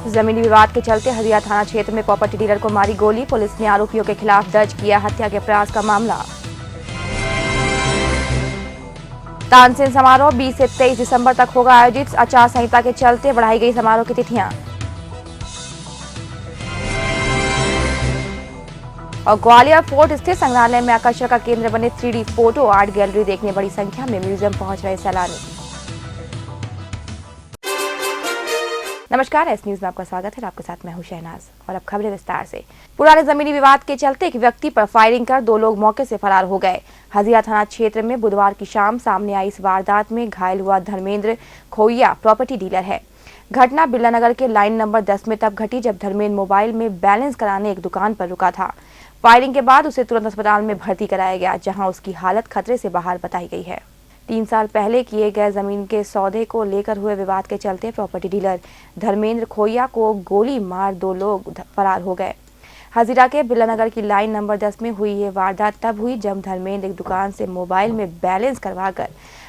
जमीनी विवाद के चलते हरिया थाना क्षेत्र में प्रॉपर्टी डीलर को मारी गोली। पुलिस ने आरोपियों के खिलाफ दर्ज किया हत्या के प्रयास का मामला। तानसेन समारोह 20 से 23 दिसंबर तक होगा आयोजित। आचार संहिता के चलते बढ़ाई गई समारोह की तिथियां। और ग्वालियर फोर्ट स्थित संग्रहालय में आकर्षण का केंद्र बने 3D फोटो आर्ट गैलरी देखने बड़ी संख्या में म्यूजियम पहुंच रहे सैलानी। नमस्कार, एस न्यूज में आपका स्वागत है। आपके साथ मैं हूं शहनाज और अब खबरें विस्तार से। पुराने जमीनी विवाद के चलते एक व्यक्ति पर फायरिंग कर 2 लोग मौके से फरार हो गए। हजिया थाना क्षेत्र में बुधवार की शाम सामने आई इस वारदात में घायल हुआ धर्मेंद्र खोइया प्रॉपर्टी डीलर है। घटना बिरला नगर के लाइन नंबर 10 में तब घटी जब धर्मेंद्र मोबाइल में बैलेंस कराने एक दुकान पर रुका था। फायरिंग के बाद उसे तुरंत अस्पताल में भर्ती कराया गया, जहां उसकी हालत खतरे से बाहर बताई गई है। 3 साल पहले किए गए जमीन के सौदे को लेकर हुए विवाद के चलते प्रॉपर्टी डीलर धर्मेंद्र खोइया को गोली मार 2 लोग फरार हो गए। हजीरा के बिरला नगर की लाइन नंबर 10 में हुई ये वारदात तब हुई जब धर्मेंद्र एक दुकान से मोबाइल में बैलेंस करवाकर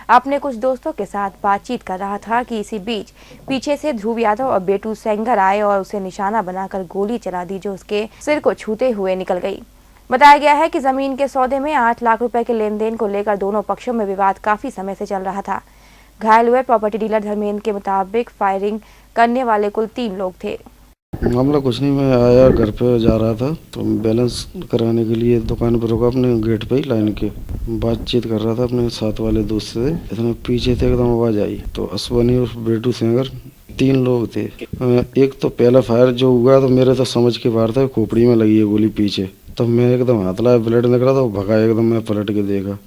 अपने कुछ दोस्तों के साथ बातचीत कर रहा था कि इसी बीच पीछे से ध्रुव यादव और बेटू सेंगर आए और उसे निशाना बनाकर गोली चला दी, जो उसके सिर को छूते हुए निकल गई। बताया गया है कि जमीन के सौदे में 8 लाख रुपए के लेन देन को लेकर दोनों पक्षों में विवाद काफी समय से चल रहा था। घायल हुए प्रॉपर्टी डीलर धर्मेंद्र के मुताबिक फायरिंग करने वाले कुल 3 लोग थे। मामला कुछ नहीं, मैं आया घर पे जा रहा था तो बैलेंस कराने के लिए दुकान पर रुका, अपने गेट पे ही लाइन के बातचीत कर रहा था अपने साथ वाले दोस्त से। इतने पीछे थे एकदम आवाज आई तो अश्वनी और बेटू सेंगर 3 लोग थे। एक तो पहला फायर जो हुआ तो मेरे तो समझ के बाहर था, खोपड़ी में लगी है गोली पीछे। तो मैं एकदम हाथ लाया, ब्लड निकला तो भगा, एकदम मैं पलट के देखा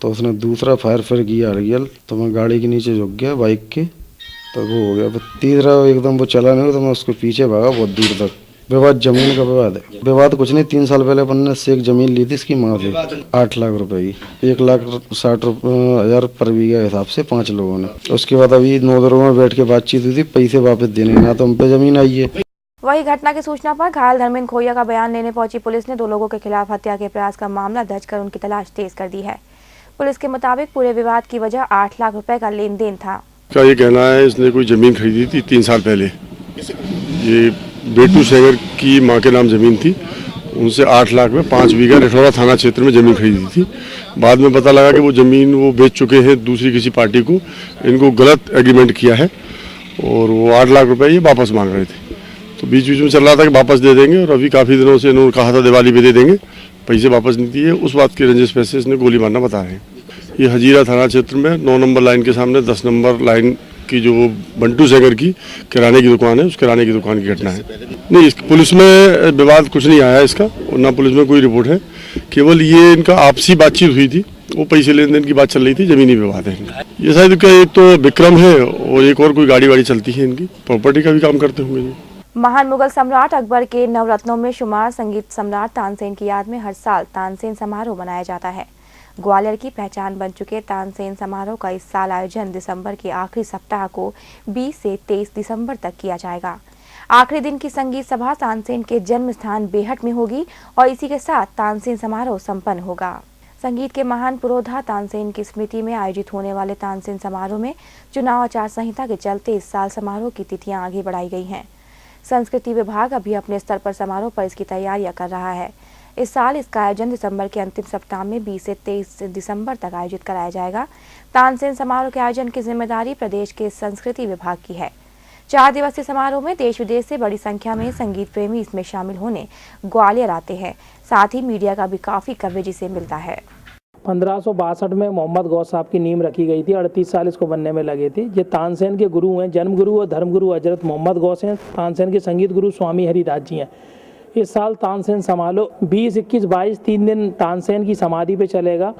तो उसने दूसरा फायर फिर किया हरियल, तो मैं गाड़ी के नीचे झुक गया बाइक के, तो वो हो गया। तीसरा एकदम वो चला नहीं तो मैं उसके पीछे भागा बहुत दूर तक। विवाद जमीन का विवाद है। विवाद कुछ नहीं, 3 साल पहले अपन ने से एक जमीन ली थी इसकी माँ से 8 लाख रुपए की, 1,60,000 पर बीघा हिसाब से 5 लोगों ने। उसके बाद अभी 9 दरों में बैठ के बातचीत हुई थी, पैसे वापस देने ना तो हम पे जमीन आई है। वही घटना की सूचना पर घायल धर्मेंद्र खोइया का बयान लेने पहुंची पुलिस ने 2 लोगों के खिलाफ हत्या के प्रयास का मामला दर्ज कर उनकी तलाश तेज कर दी है। पुलिस के मुताबिक पूरे विवाद की वजह 8 लाख रुपए का लेन देन था। का ये कहना है इसने कोई जमीन खरीदी थी 3 साल पहले। ये बेटू सेंगर की माँ के नाम जमीन थी, उनसे 8 लाख में 5 बीघा रिठौरा थाना क्षेत्र में जमीन खरीदी थी। बाद में पता लगा कि वो जमीन वो बेच चुके हैं दूसरी किसी पार्टी को, इनको गलत एग्रीमेंट किया है और वो 8 लाख रुपए ये वापस मांग रहे थे। तो बीच बीच में चल रहा था कि वापस दे देंगे और अभी काफ़ी दिनों से इन्होंने कहा था दिवाली पे दे देंगे, पैसे वापस नहीं दिए। उस बात के रंजिश पैसे इसने गोली मारना बता रहे हैं। ये हजीरा थाना क्षेत्र में 9 नंबर लाइन के सामने 10 नंबर लाइन की जो बंटू सेंगर की किराने की दुकान है, उस किराने की दुकान की घटना है। नहीं, पुलिस में विवाद कुछ नहीं आया इसका और ना पुलिस में कोई रिपोर्ट है। केवल ये इनका आपसी बातचीत हुई थी, वो पैसे लेन देन की बात चल रही थी, जमीनी विवाद है इनका। ये शायद क्या, एक तो विक्रम है और एक और कोई गाड़ी वाड़ी चलती है इनकी, प्रॉपर्टी का भी काम करते होंगे ये। महान मुगल सम्राट अकबर के नवरत्नों में शुमार संगीत सम्राट तानसेन की याद में हर साल तानसेन समारोह मनाया जाता है। ग्वालियर की पहचान बन चुके तानसेन समारोह का इस साल आयोजन दिसंबर के आखिरी सप्ताह को 20 से 23 दिसंबर तक किया जाएगा। आखिरी दिन की संगीत सभा तानसेन के जन्म स्थान बेहट में होगी और इसी के साथ तानसेन समारोह संपन्न होगा। संगीत के महान पुरोधा तानसेन की स्मृति में आयोजित होने वाले तानसेन समारोह में चुनाव आचार संहिता के चलते इस साल समारोह की तिथियां आगे बढ़ाई गई हैं। संस्कृति विभाग अभी अपने स्तर पर समारोह पर इसकी तैयारियां कर रहा है। इस साल इसका आयोजन दिसंबर के अंतिम सप्ताह में 20 से 23 दिसंबर तक आयोजित कराया जाएगा। तानसेन समारोह के आयोजन की जिम्मेदारी प्रदेश के संस्कृति विभाग की है। 4 दिवसीय समारोह में देश विदेश से बड़ी संख्या में संगीत प्रेमी इसमें शामिल होने ग्वालियर आते हैं। साथ ही मीडिया का भी काफी कवरेज इसे मिलता है। 1562 में मोहम्मद गौस साहब की नींव रखी गई थी, 38 साल इसको बनने में लगे थे। ये तानसेन के गुरु हैं, जन्म गुरु और धर्म गुरु हजरत मोहम्मद गौस हैं। तानसेन के संगीत गुरु स्वामी हरिदास जी हैं। इस साल तानसेन समारोह 20, 21, 22 3 दिन तानसेन की समाधि पे चलेगा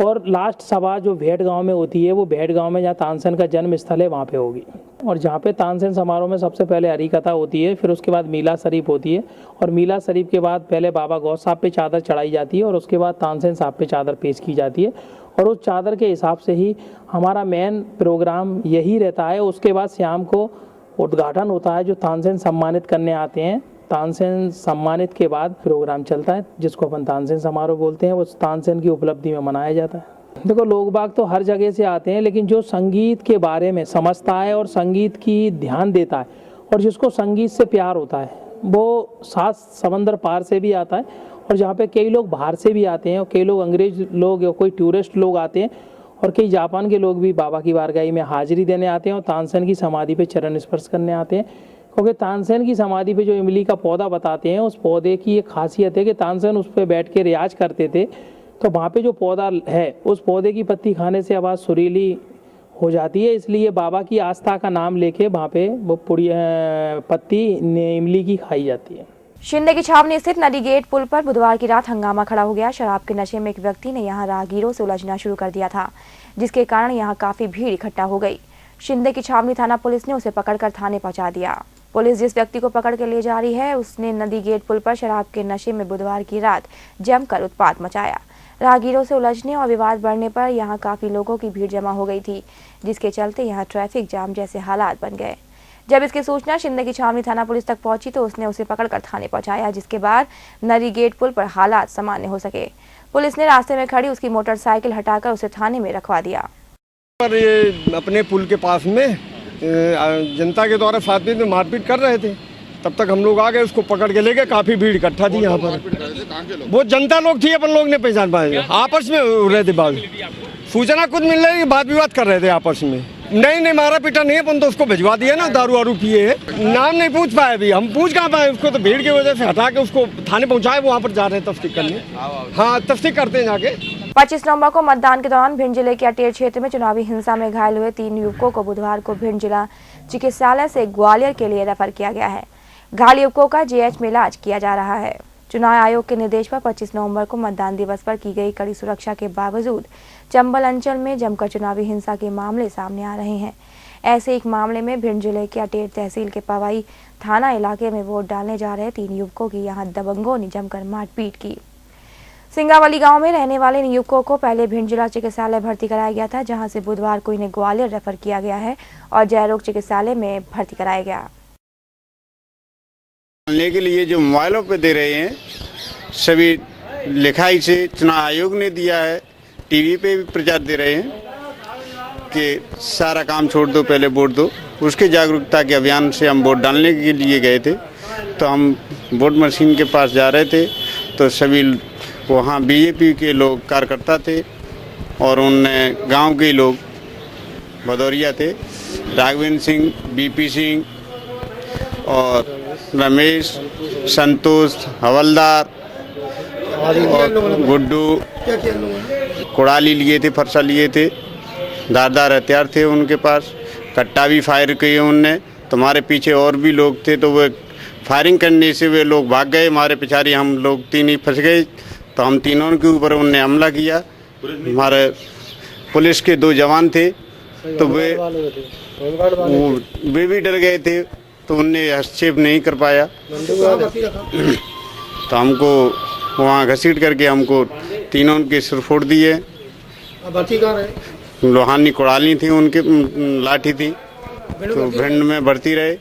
और लास्ट सभा जो भेड़ गांव में होती है वो भेड़ गांव में जहाँ तानसेन का जन्म स्थल है वहाँ पे होगी। और जहाँ पे तानसेन समारोह में सबसे पहले हरी कथा होती है, फिर उसके बाद मीला शरीफ होती है और मीला शरीफ के बाद पहले बाबा गौस साहब पे चादर चढ़ाई जाती है और उसके बाद तानसेन साहब पे चादर पेश की जाती है और उस चादर के हिसाब से ही हमारा मेन प्रोग्राम यही रहता है। उसके बाद शाम को उद्घाटन होता है, जो तानसेन सम्मानित करने आते हैं। तानसेन सम्मानित के बाद प्रोग्राम चलता है जिसको अपन तानसेन समारोह बोलते हैं, वो तानसेन की उपलब्धि में मनाया जाता है। देखो, लोग बाग तो हर जगह से आते हैं, लेकिन जो संगीत के बारे में समझता है और संगीत की ध्यान देता है और जिसको संगीत से प्यार होता है वो 7 समंदर पार से भी आता है, और जहाँ पे कई लोग बाहर से भी आते हैं और कई लोग अंग्रेज लोग या कोई टूरिस्ट लोग आते हैं और कई जापान के लोग भी बाबा की बारगाही में हाजिरी देने आते हैं और तानसेन की समाधि पे चरण स्पर्श करने आते हैं। क्योंकि तानसेन की समाधि पे जो इमली का पौधा बताते हैं, उस पौधे की एक खासियत है कि तानसेन उस पर बैठ के रियाज करते थे, तो वहाँ पे जो पौधा है उस पौधे की पत्ती खाने से आवाज़ सुरीली हो जाती है, इसलिए बाबा की आस्था का नाम लेके वहाँ पे वो पत्ती इमली की खाई जाती है। शिंदे की छावनी स्थित नदी गेट पुल पर बुधवार की रात हंगामा खड़ा हो गया। शराब के नशे में एक व्यक्ति ने यहां राहगीरों से उलझना शुरू कर दिया था, जिसके कारण यहां काफी भीड़ इकट्ठा हो गई। शिंदे की छावनी थाना पुलिस ने उसे पकड़कर थाने पहुंचा दिया। पुलिस जिस व्यक्ति को पकड़ के ले जा रही है, उसने नदी गेट पुल पर शराब के नशे में बुधवार की रात जमकर उत्पात मचाया। राहगीरों से उलझने और विवाद बढ़ने पर यहां काफी लोगों की भीड़ जमा हो गई थी, जिसके चलते यहां ट्रैफिक जाम जैसे हालात बन गए। जब इसकी सूचना शिंदे की छावनी थाना पुलिस तक पहुंची तो उसने उसे पकड़कर थाने पहुंचाया, जिसके बाद नदी गेट पुल पर हालात सामान्य हो सके। पुलिस ने रास्ते में खड़ी उसकी मोटरसाइकिल हटाकर उसे थाने में रखवा दिया। पर ये अपने पुल के पास में जनता के द्वारा साथ में मारपीट कर रहे थे, तब तक हम लोग आ गए, उसको पकड़ के ले गए। काफी भीड़ इकट्ठा थी यहाँ पर। वो जनता लोग थी, अपन लोग ने पहचान पाए, आपस में रहे थे। बात सूचना कुछ मिल रही, बात विवाद कर रहे थे आपस में। नहीं मारा पीटा नहीं, अपन तो उसको भिजवा दिया ना, दारू वारू पिए। नाम नहीं पूछ पाए अभी, हम पूछ कहाँ पाए उसको, तो भीड़ की वजह से हटा के उसको थाने पहुँचाए। वहाँ पर जा रहे हैं तफ्तीश करने। हाँ, तफ्तीश करते हैं जाके। 25 नवंबर को मतदान के दौरान भिंड जिले के अटेर क्षेत्र में चुनावी हिंसा में घायल हुए 3 युवकों को बुधवार को भिंड जिला चिकित्सालय से ग्वालियर के लिए रेफर किया गया है। घायल युवकों का जेएच में इलाज किया जा रहा है। चुनाव आयोग के निर्देश पर 25 नवंबर को मतदान दिवस पर की गई कड़ी सुरक्षा के बावजूद चंबल अंचल में जमकर चुनावी हिंसा के मामले सामने आ रहे हैं। ऐसे एक मामले में भिंड जिले के अटेर तहसील के पवाई थाना इलाके में वोट डालने जा रहे 3 युवकों की यहां दबंगों ने जमकर मारपीट की। सिंगावली गांव में रहने वाले इन युवकों को पहले भिंड जिला चिकित्सालय भर्ती कराया गया था, जहां से बुधवार को इन्हें ग्वालियर रेफर किया गया है और जयरोग चिकित्सालय में भर्ती कराया गया। डालने के लिए जो मोबाइलों पे दे रहे हैं, सभी लिखाई से चुनाव आयोग ने दिया है, टीवी पे भी प्रचार दे रहे हैं कि सारा काम छोड़ दो, पहले वोट दो। उसके जागरूकता के अभियान से हम वोट डालने के लिए गए थे। तो हम वोट मशीन के पास जा रहे थे तो सभी वहाँ बीजेपी के लोग कार्यकर्ता थे और उनने गांव के लोग भदौरिया थे, राघवेंद्र सिंह, बीपी सिंह और रमेश, संतोष, हवलदार और गुड्डू कुड़ाली लिए थे, फरसा लिए थे, धारदार हथियार थे उनके पास, कट्टा भी फायर किए उनने। तुम्हारे पीछे और भी लोग थे, तो वो फायरिंग करने से वे लोग भाग गए। हमारे पिछाड़ी हम लोग 3 ही फंस गए, तो हम तीनों के ऊपर उनने हमला किया। हमारे पुलिस के 2 जवान थे, तो वे भी डर गए थे, तो उनने हस्तक्षेप नहीं कर पाया। तो हमको वहाँ घसीट करके हमको तीनों के सिर फोड़ दिए। लोहानी कुड़ाली थी, उनके लाठी थी, तो भिंड में भर्ती रहे।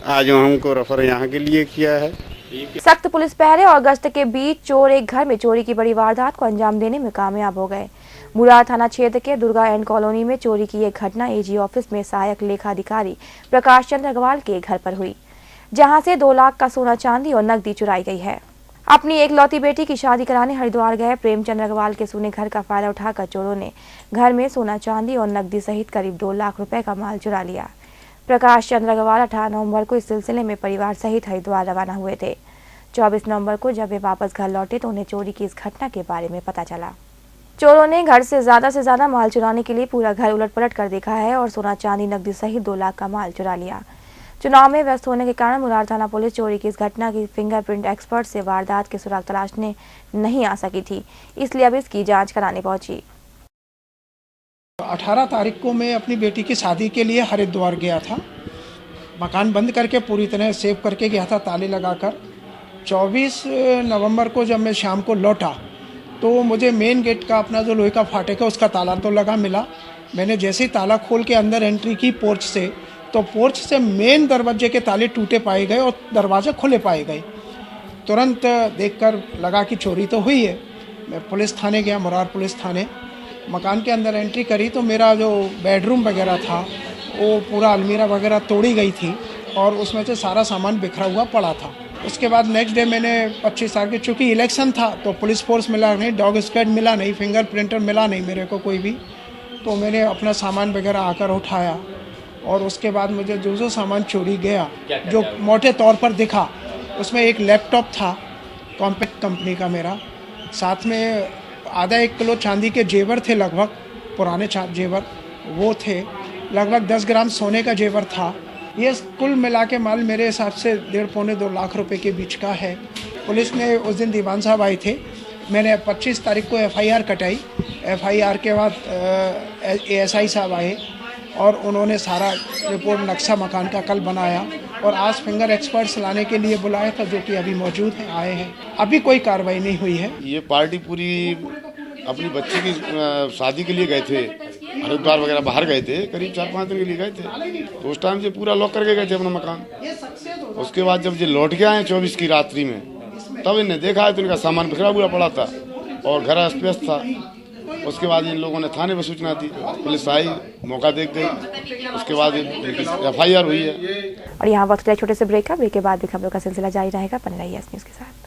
आज हमको रेफर यहाँ के लिए किया है। सख्त पुलिस पहरे और गश्त के बीच चोर एक घर में चोरी की बड़ी वारदात को अंजाम देने में कामयाब हो गए। मुरार थाना क्षेत्र के दुर्गा एंड कॉलोनी में चोरी की एक घटना एजी ऑफिस में सहायक लेखाधिकारी प्रकाश चंद्र अग्रवाल के घर पर हुई, जहां से 2 लाख का सोना चांदी और नकदी चुराई गई है। अपनी एक लौती बेटी की शादी कराने हरिद्वार गए प्रेमचंद्र अग्रवाल के सोने घर का फायदा उठाकर चोरों ने घर में सोना चांदी और नकदी सहित करीब 2 लाख रुपए का माल चुरा लिया। प्रकाश चंद्र अग्रवाल 18 नवंबर को इस सिलसिले में परिवार सहित हरिद्वार रवाना हुए थे। 24 नवंबर को जब वे वापस घर लौटे तो उन्हें चोरी की इस घटना के बारे में पता चला। चोरों ने घर से ज्यादा माल चुराने के लिए पूरा घर उलटपलट कर देखा है और सोना चांदी नकदी सहित 2 लाख का माल चुरा लिया। चुनाव में व्यस्त होने के कारण मुरार थाना पुलिस चोरी की इस घटना की फिंगरप्रिंट एक्सपर्ट से वारदात के सुराग तलाशने नहीं आ सकी थी, इसलिए अब इसकी जांच कराने पहुंची। 18 तारीख को मैं अपनी बेटी की शादी के लिए हरिद्वार गया था। मकान बंद करके पूरी तरह सेव करके गया था, ताले लगाकर। 24 नवंबर को जब मैं शाम को लौटा तो मुझे मेन गेट का अपना जो लोहे का फाटक है उसका ताला तो लगा मिला। मैंने जैसे ही ताला खोल के अंदर एंट्री की पोर्च से, तो पोर्च से मेन दरवाजे के ताले टूटे पाए गए और दरवाजे खुले पाए गए। तुरंत देखकर लगा कि चोरी तो हुई है। मैं पुलिस थाने गया, मुरार पुलिस थाने। मकान के अंदर एंट्री करी तो मेरा जो बेडरूम वगैरह था वो पूरा अलमीरा वगैरह तोड़ी गई थी और उसमें से सारा सामान बिखरा हुआ पड़ा था। उसके बाद नेक्स्ट डे मैंने 25 तारीख, चूँकि इलेक्शन था तो पुलिस फोर्स मिला नहीं, डॉग स्क्वाड मिला नहीं, फिंगर प्रिंटर मिला नहीं मेरे को कोई भी, तो मैंने अपना सामान वगैरह आकर उठाया। और उसके बाद मुझे जो सामान चोरी गया, जो मोटे तौर पर दिखा, उसमें एक लैपटॉप था कॉम्पैक्ट कंपनी का मेरा, साथ में आधा 1 किलो चांदी के जेवर थे, लगभग पुराने जेवर वो थे, लगभग 10 ग्राम सोने का जेवर था। ये कुल मिला के माल मेरे हिसाब से 1.5-2 लाख रुपए के बीच का है। पुलिस ने उस दिन दीवान साहब आए थे, मैंने 25 तारीख को FIR कटाई। FIR के बाद ASI साहब आए और उन्होंने सारा रिपोर्ट नक्शा मकान का कल बनाया और आज फिंगर एक्सपर्ट्स लाने के लिए बुलाया था, जो कि अभी मौजूद हैं, आए हैं। अभी कोई कार्रवाई नहीं हुई है। ये पार्टी पूरी अपनी बच्ची की शादी के लिए गए थे, हरिद्वार वगैरह बाहर गए थे, करीब 4-5 दिन के लिए गए थे। तो उस टाइम से पूरा लॉक करके गए थे अपना मकान। उसके बाद जब ये लौट के आए 24 की रात्रि में, तब इन्हें देखा है तो इनका सामान बिखरा हुआ पड़ा था और घर अस्त व्यस्त था। उसके बाद इन लोगों ने थाने में सूचना दी, पुलिस आई, मौका देख गई, उसके बाद FIR हुई है। और यहाँ वक्त छोटे से ब्रेक का, ब्रेक के बाद भी खबरों का सिलसिला जारी रहेगा। बने रहिए न्यूज़ के साथ।